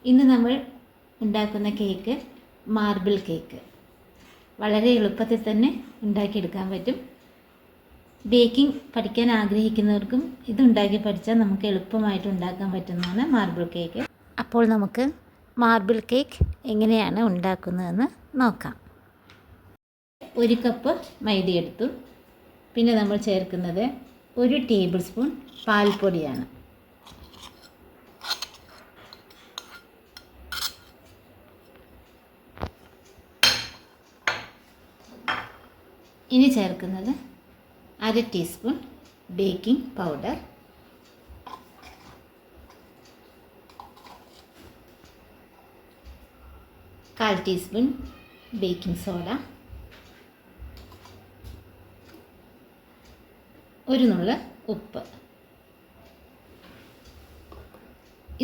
ഇന്ന് നമ്മൾ ഉണ്ടാക്കുന്ന കേക്ക് മാർബിൾ കേക്ക്. വളരെ എളുപ്പത്തിൽ തന്നെ ഉണ്ടാക്കിയെടുക്കാൻ പറ്റും. ബേക്കിംഗ് പഠിക്കാൻ ആഗ്രഹിക്കുന്നവർക്കും ഇതുണ്ടാക്കി പഠിച്ചാൽ നമുക്ക് എളുപ്പമായിട്ട് ഉണ്ടാക്കാൻ പറ്റുന്നതാണ് മാർബിൾ കേക്ക്. അപ്പോൾ നമുക്ക് മാർബിൾ കേക്ക് എങ്ങനെയാണ് ഉണ്ടാക്കുന്നതെന്ന് നോക്കാം. 1 കപ്പ് മൈദ എടുത്തു. പിന്നെ നമ്മൾ ചേർക്കുന്നത് 1 ടേബിൾ സ്പൂൺ പാൽപ്പൊടിയാണ്. ഇനി ചേർക്കുന്നത് 1/2 teaspoon baking powder, 1/4 teaspoon baking soda, 1 നുള്ള ഉപ്പ്.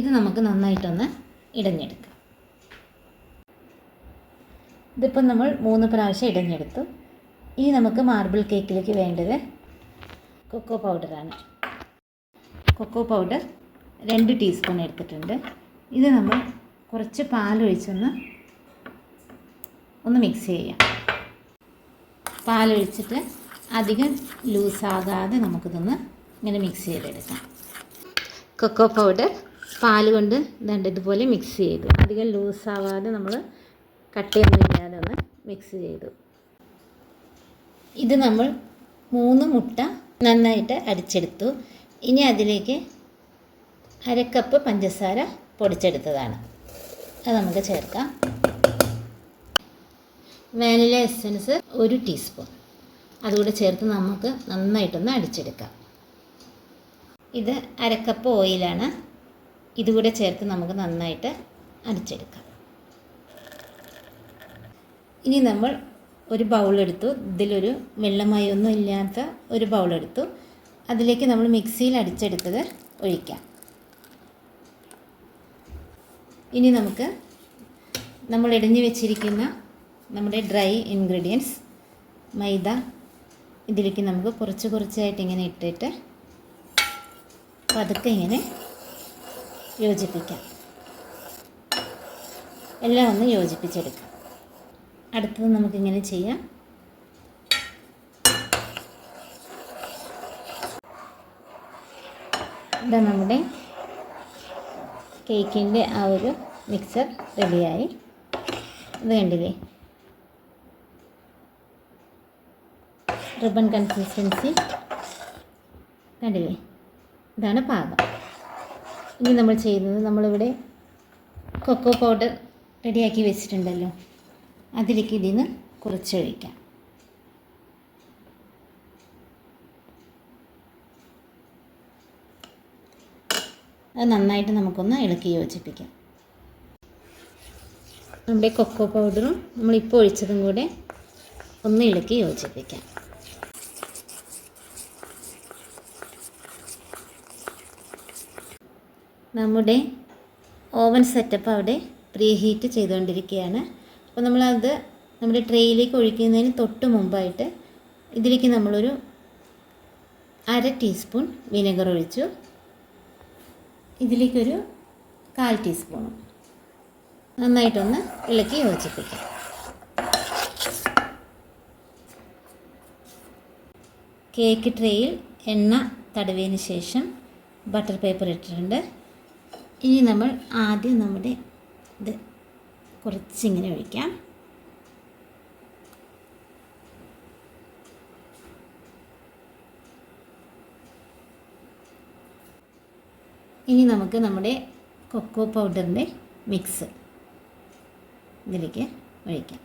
ഇത് നമുക്ക് നന്നായിട്ടൊന്ന് ഇടഞ്ഞെടുക്കാം. ഇതിപ്പോൾ നമ്മൾ 3 പ്രാവശ്യം ഇടഞ്ഞെടുത്തു. ഇനി നമുക്ക് മാർബിൾ കേക്കിലേക്ക് വേണ്ടത് കൊക്കോ പൗഡറാണ്. കൊക്കോ പൗഡർ 2 ടീസ്പൂൺ എടുത്തിട്ടുണ്ട്. ഇത് നമ്മൾ കുറച്ച് പാലൊഴിച്ചൊന്ന് മിക്സ് ചെയ്യാം. പാലൊഴിച്ചിട്ട് അധികം ലൂസാകാതെ നമുക്കിതൊന്ന് ഇങ്ങനെ മിക്സ് ചെയ്തെടുക്കാം. കൊക്കോ പൗഡർ പാൽ കൊണ്ട് ഇതുപോലെ മിക്സ് ചെയ്തു. അധികം ലൂസാവാതെ നമ്മൾ കട്ടയൊന്നും ഇല്ലാതെ ഒന്ന് മിക്സ് ചെയ്തു. ഇത് നമ്മൾ 3 മുട്ട നന്നായിട്ട് അടിച്ചെടുത്തു. ഇനി അതിലേക്ക് 1/2 കപ്പ് പഞ്ചസാര പൊടിച്ചെടുത്തതാണ്. അത് നമുക്ക് ചേർക്കാം. വാനില എസൻസ് 1 ടീസ്പൂൺ അതുകൂടെ ചേർത്ത് നമുക്ക് നന്നായിട്ടൊന്ന് അടിച്ചെടുക്കാം. ഇത് 1/2 കപ്പ് ഓയിലാണ്. ഇതുകൂടെ ചേർത്ത് നമുക്ക് നന്നായിട്ട് അടിച്ചെടുക്കാം. ഇനി നമ്മൾ ഒരു ബൗളെടുത്തു. ഇതിലൊരു വെള്ളമയൊന്നും ഇല്ലാത്ത ഒരു ബൗളെടുത്തു. അതിലേക്ക് നമ്മൾ മിക്സിയിൽ അടിച്ചെടുത്തത് ഒഴിക്കാം. ഇനി നമുക്ക് നമ്മൾ ഇടഞ്ഞു വെച്ചിരിക്കുന്ന നമ്മുടെ ഡ്രൈ ഇൻഗ്രീഡിയൻസ് മൈദ ഇതിലേക്ക് നമുക്ക് കുറച്ചായിട്ട് ഇങ്ങനെ ഇട്ടിട്ട് പതുക്കെ ഇങ്ങനെ യോജിപ്പിക്കാം. എല്ലാം ഒന്ന് യോജിപ്പിച്ചെടുക്കാം. അടുത്തത് നമുക്കിങ്ങനെ ചെയ്യാം. ഇതാ നമ്മുടെ കേക്കിൻ്റെ ആ ഒരു മിക്സർ റെഡിയായി. ഇത് കണ്ടില്ലേ, റിബൺ കൺസിസ്റ്റൻസി കണ്ടില്ലേ, ഇതാണ് പാകം. ഇനി നമ്മൾ ചെയ്യുന്നത്, നമ്മളിവിടെ കൊക്കോ പൗഡർ റെഡിയാക്കി വെച്ചിട്ടുണ്ടല്ലോ, അതിലേക്ക് ഇതിൽ നിന്ന് കുറച്ചൊഴിക്കാം. അത് നന്നായിട്ട് നമുക്കൊന്ന് ഇളക്കി യോജിപ്പിക്കാം. നമ്മുടെ കൊക്കോ പൗഡറും നമ്മളിപ്പോൾ ഒഴിച്ചതും കൂടെ ഒന്ന് ഇളക്കി യോജിപ്പിക്കാം. നമ്മുടെ ഓവൻ സെറ്റപ്പ് അവിടെ പ്രീ ഹീറ്റ് ചെയ്തുകൊണ്ടിരിക്കുകയാണ്. അപ്പോൾ നമ്മളത് നമ്മുടെ ട്രേയിലേക്ക് ഒഴിക്കുന്നതിന് തൊട്ട് മുമ്പായിട്ട് ഇതിലേക്ക് നമ്മളൊരു 1/2 ടീസ്പൂൺ വിനെഗർ ഒഴിച്ചു. ഇതിലേക്കൊരു 1/4 ടീസ്പൂണും നന്നായിട്ടൊന്ന് ഇളക്കി യോജിപ്പിക്കാം. കേക്ക് ട്രേയിൽ എണ്ണ തടവിയതിന് ശേഷം ബട്ടർ പേപ്പർ ഇട്ടിട്ടുണ്ട്. ഇനി നമ്മൾ ആദ്യം നമ്മുടെ ഇത് കുറച്ചിങ്ങനെ ഒഴിക്കാം. ഇനി നമുക്ക് നമ്മുടെ കൊക്കോ പൗഡറിൻ്റെ മിക്സ് ഇതിലേക്ക് ഒഴിക്കാം.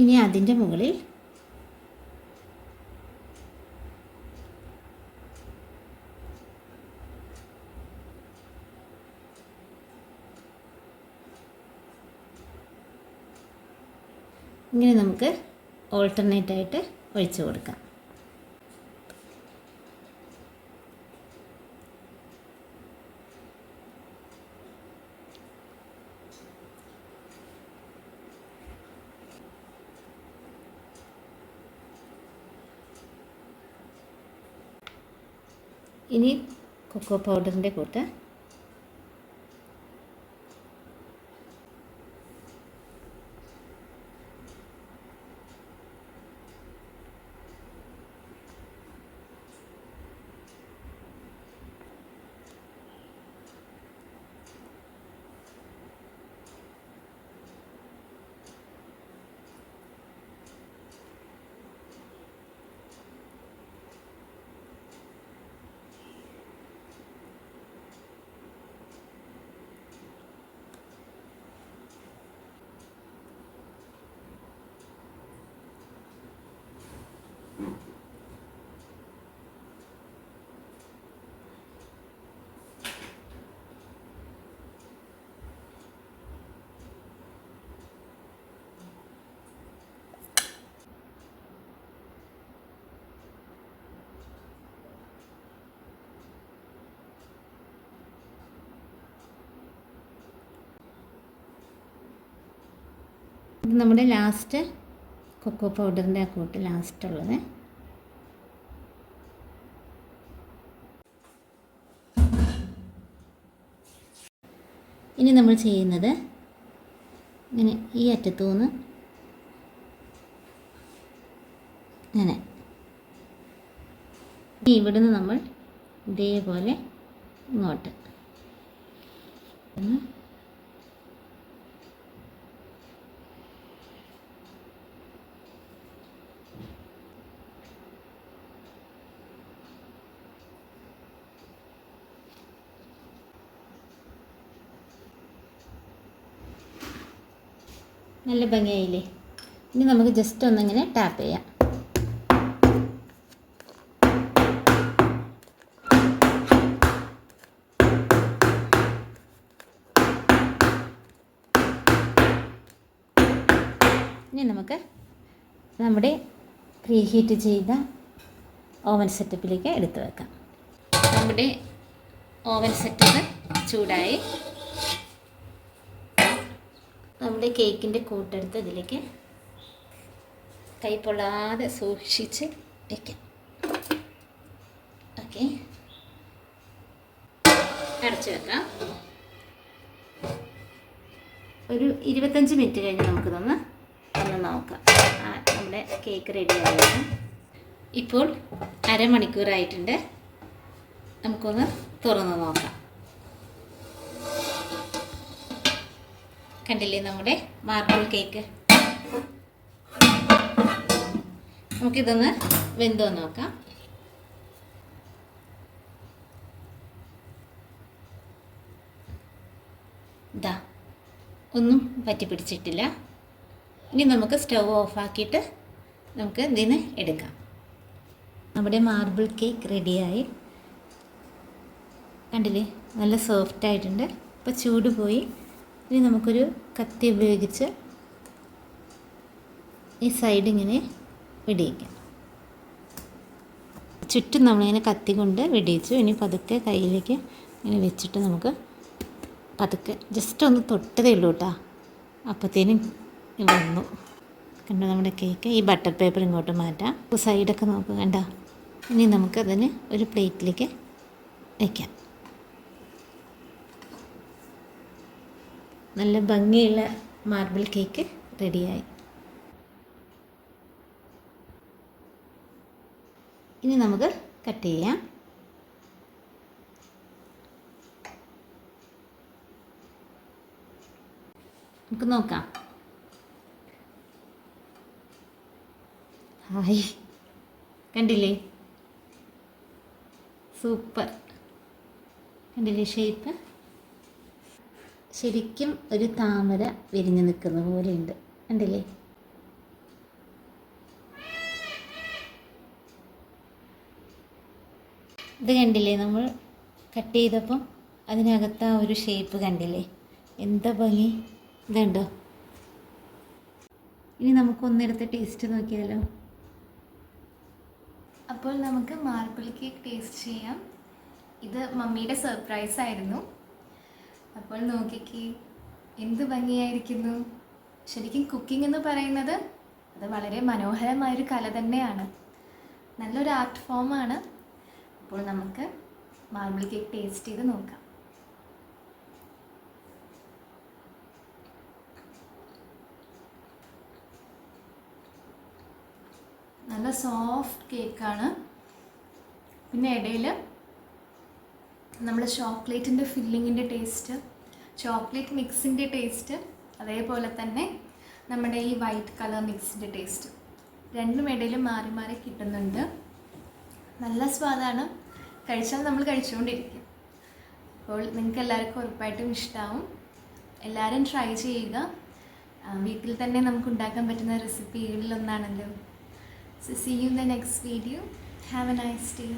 ഇനി അതിൻ്റെ മുകളിൽ ഇങ്ങനെ നമുക്ക് ഓൾട്ടർനേറ്റായിട്ട് ഒഴിച്ചു കൊടുക്കാം. ഇനി കൊക്കോ പൗഡറിൻ്റെ കൂട്ട് ഇത് നമ്മുടെ ലാസ്റ്റ് കൊക്കോ പൗഡറിൻ്റെ ആ കൂട്ട് ലാസ്റ്റുള്ളത്. ഇനി നമ്മൾ ചെയ്യുന്നത് ഇങ്ങനെ ഈ അറ്റത്തു നിന്ന് ഇങ്ങനെ ഇവിടുന്ന് നമ്മൾ ഇതേപോലെ ഇങ്ങോട്ട് നല്ല ഭംഗിയായില്ലേ. ഇനി നമുക്ക് ജസ്റ്റ് ഒന്നിങ്ങനെ ടാപ്പ് ചെയ്യാം. ഇനി നമുക്ക് നമ്മുടെ പ്രീ ഹീറ്റ് ചെയ്ത ഓവൻ സെറ്റപ്പിലേക്ക് എടുത്തു വെക്കാം. നമ്മുടെ ഓവൻ സെറ്റപ്പ് ചൂടായി. നമ്മുടെ കേക്കിൻ്റെ കൂട്ടെടുത്ത് ഇതിലേക്ക് കൈ പൊള്ളാതെ സൂക്ഷിച്ച് വയ്ക്കാം. ഓക്കെ, അടച്ചു വെക്കാം. ഒരു 25 മിനിറ്റ് കഴിഞ്ഞ് നമുക്കിതൊന്ന് നോക്കാം. നമ്മുടെ കേക്ക് റെഡി ആവുകയാണ്. ഇപ്പോൾ അരമണിക്കൂറായിട്ടുണ്ട്. നമുക്കൊന്ന് തുറന്ന് നോക്കാം. കണ്ടില്ലേ നമ്മുടെ മാർബിൾ കേക്ക്. നമുക്കിതൊന്ന് വെന്തോ നോക്കാം. ഇതാ ഒന്നും പറ്റി പിടിച്ചിട്ടില്ല. ഇനി നമുക്ക് സ്റ്റവ് ഓഫാക്കിയിട്ട് നമുക്ക് ഇതിന് എടുക്കാം. നമ്മുടെ മാർബിൾ കേക്ക് റെഡിയായി. കണ്ടില്ലേ, നല്ല സോഫ്റ്റ് ആയിട്ടുണ്ട്. ഇപ്പോൾ ചൂട് പോയി. ഇനി നമുക്കൊരു കത്തി ഉപയോഗിച്ച് ഈ സൈഡ് ഇങ്ങനെ വെടിയിക്കാം. ചുറ്റും നമ്മളിങ്ങനെ കത്തി കൊണ്ട് വെടിയിച്ചു. ഇനി പതുക്കെ കയ്യിലേക്ക് ഇങ്ങനെ വെച്ചിട്ട് നമുക്ക് പതുക്കെ ജസ്റ്റ് ഒന്ന് തൊട്ടതേ ഉള്ളൂ കേട്ടോ. അപ്പോഴത്തേനും വന്നു. കണ്ടോ നമ്മുടെ കേക്ക്. ഈ ബട്ടർ പേപ്പർ ഇങ്ങോട്ട് മാറ്റാം. സൈഡൊക്കെ നോക്കുക, കണ്ടോ. ഇനി നമുക്കതിന് ഒരു പ്ലേറ്റിലേക്ക് വയ്ക്കാം. നല്ല ഭംഗിയുള്ള മാർബിൾ കേക്ക് റെഡിയായി. ഇനി നമുക്ക് കട്ട് ചെയ്യാം. നമുക്ക് നോക്കാം. ഹായ്, കണ്ടില്ലേ, സൂപ്പർ. കണ്ടില്ലേ ഷേപ്പ്? ശരിക്കും ഒരു താമര വിരിഞ്ഞു നിൽക്കുന്ന പോലെയുണ്ട്. കണ്ടില്ലേ? ഇത് കണ്ടില്ലേ, നമ്മൾ കട്ട് ചെയ്തപ്പം അതിനകത്ത് ആ ഒരു ഷേപ്പ് കണ്ടില്ലേ? എന്താ ഭംഗി! ഇതുണ്ടോ? ഇനി നമുക്കൊന്നെടുത്ത് ടേസ്റ്റ് നോക്കിയാലോ? അപ്പോൾ നമുക്ക് മാർബിൾ കേക്ക് ടേസ്റ്റ് ചെയ്യാം. ഇത് മമ്മിയുടെ സർപ്രൈസ് ആയിരുന്നു. അപ്പോൾ നോക്കിക്കേ, എന്ത് ഭംഗിയായിരിക്കുന്നു. ശരിക്കും കുക്കിംഗ് എന്ന് പറയുന്നത് അത് വളരെ മനോഹരമായൊരു കല തന്നെയാണ്. നല്ലൊരു ആർട്ട് ഫോമാണ്. അപ്പോൾ നമുക്ക് മാർബിൾ കേക്ക് ടേസ്റ്റ് ചെയ്ത് നോക്കാം. നല്ല സോഫ്റ്റ് കേക്കാണ്. പിന്നെ ഇടയിൽ നമ്മൾ ചോക്ലേറ്റിൻ്റെ ഫില്ലിങ്ങിൻ്റെ ടേസ്റ്റ്, ചോക്ലേറ്റ് മിക്സിൻ്റെ ടേസ്റ്റ്, അതേപോലെ തന്നെ നമ്മുടെ ഈ വൈറ്റ് കളർ മിക്സിൻ്റെ ടേസ്റ്റ് രണ്ടും ഇടയിൽ മാറി മാറി കിട്ടുന്നുണ്ട്. നല്ല സ്വാദാണ്. കഴിച്ചാൽ നമ്മൾ കഴിച്ചുകൊണ്ടിരിക്കും. അപ്പോൾ നിങ്ങൾക്ക് എല്ലാവർക്കും ഉറപ്പായിട്ടും ഇഷ്ടമാവും. എല്ലാവരും ട്രൈ ചെയ്യുക. വീട്ടിൽ തന്നെ നമുക്ക് ഉണ്ടാക്കാൻ പറ്റുന്ന റെസിപ്പികളിലൊന്നാണല്ലോ. So see you in the next video. Have a nice day.